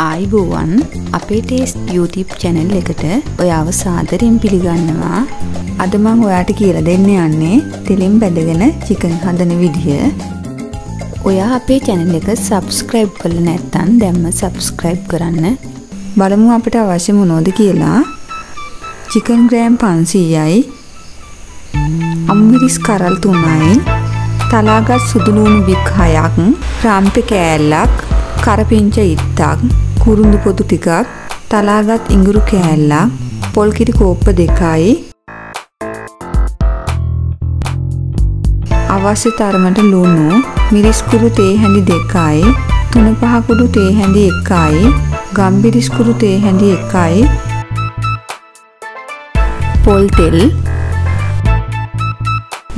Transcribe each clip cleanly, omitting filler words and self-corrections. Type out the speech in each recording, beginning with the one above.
ආයිබෝවන් අපේ taste YouTube channel එකට ඔයාව සාදරයෙන් පිළිගන්නවා. අද මම ඔයාට කියලා දෙන්න යන්නේ තෙලෙන් බැදගෙන chicken හදන විදිය. ඔයා අපේ channel එක subscribe කරලා නැත්නම් දැන්ම subscribe කරන්න. බලමු අපිට අවශ්‍ය මොනවද කියලා. chicken gram 500යි. අම්මිරිස් කරල් 3යි. තලාගත් සුදු ලුණු බික් 6ක්, රාම්පෙ කෑල්ලක්, කරපිංච ඉත්තක්, කුරුඳු පොතු ටිකක්, තලාගත් ඉඟුරු කෑල්ලක්, පොල් කිරි කෝප්ප 2යි. අවශ්‍ය තරමට ලුණු, මිරිස් කුරු තේ හැඳි 2යි, 3-5 කුඩු තේ හැඳි 1යි, ගම්බිරිස් කුරු තේ හැඳි 1යි, පොල් තෙල්.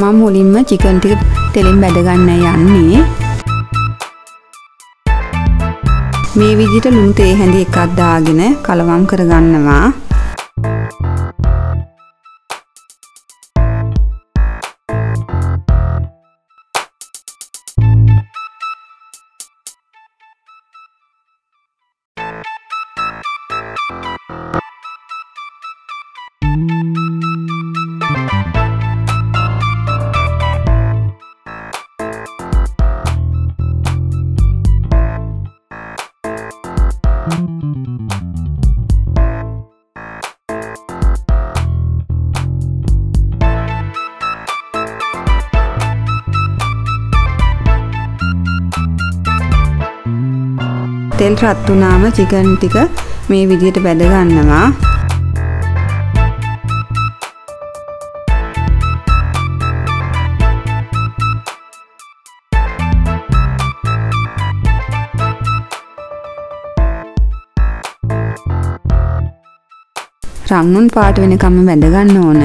මම මුලින්ම chicken ටික තෙලින් බැද ගන්න යන්නේ. මේ විදිහට ලුණු තේ හැඳි එකක් දාගෙන කලවම් කරගන්නවා. තෙල් රත් වුණාම chicken ටික මේ විදිහට බැද ගන්නවා. රන්නුන් පාට වෙනකම්ම බැද ගන්න ඕන.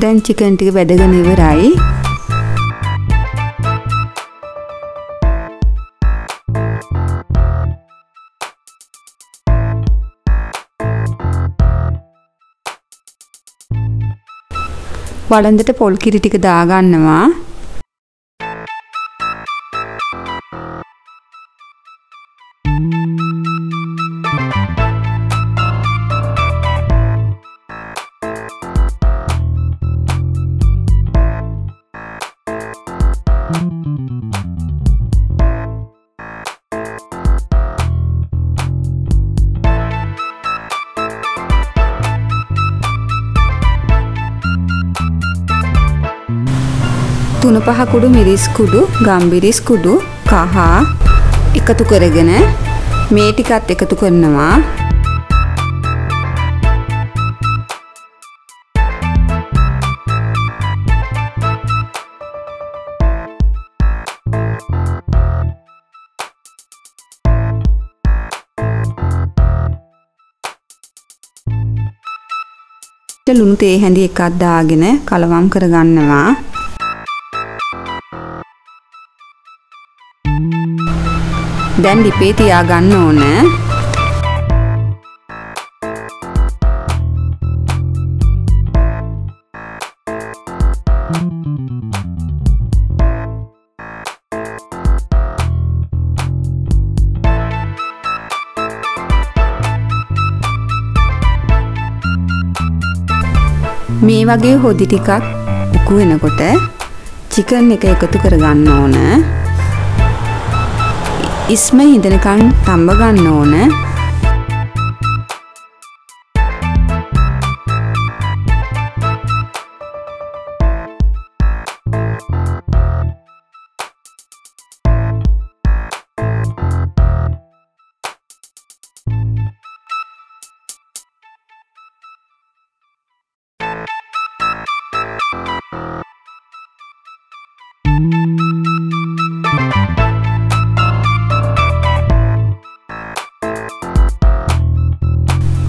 දැන් chicken ටික බැදගෙන ඉවරයි. වළඳට පොල් කිරි ටික දාගන්නවා. තුන පහ කුඩු මිරිස් කුඩු, ගම්බිරිස් කුඩු, කහ එකතු කරගෙන මේ ටිකත් එකතු කරනවා. ලුණු තේ හැඳි එකක් දාගෙන කලවම් කරගන්නවා. දැන් ලිපේ තියාගන්න ඕන. මේ වගේ හොදි ටිකක් උකු වෙනකොට චිකන් එක එකතු කරගන්න ඕන. ඉස්ම හිඳනකන් තම්බ ගන්න ඕන.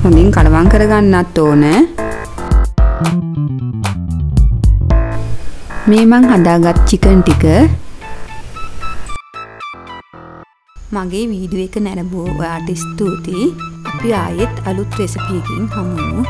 හොඳින් කලවම් කරගන්නත් ඕන. මේ මං හදාගත් චිකන් ටික මගේ වීඩියෝ එක නැරඹුව ඔයාට ස්තුතියි. අපි ආයෙත් අලුත් රෙසිපි එකකින් හමු වෙමු.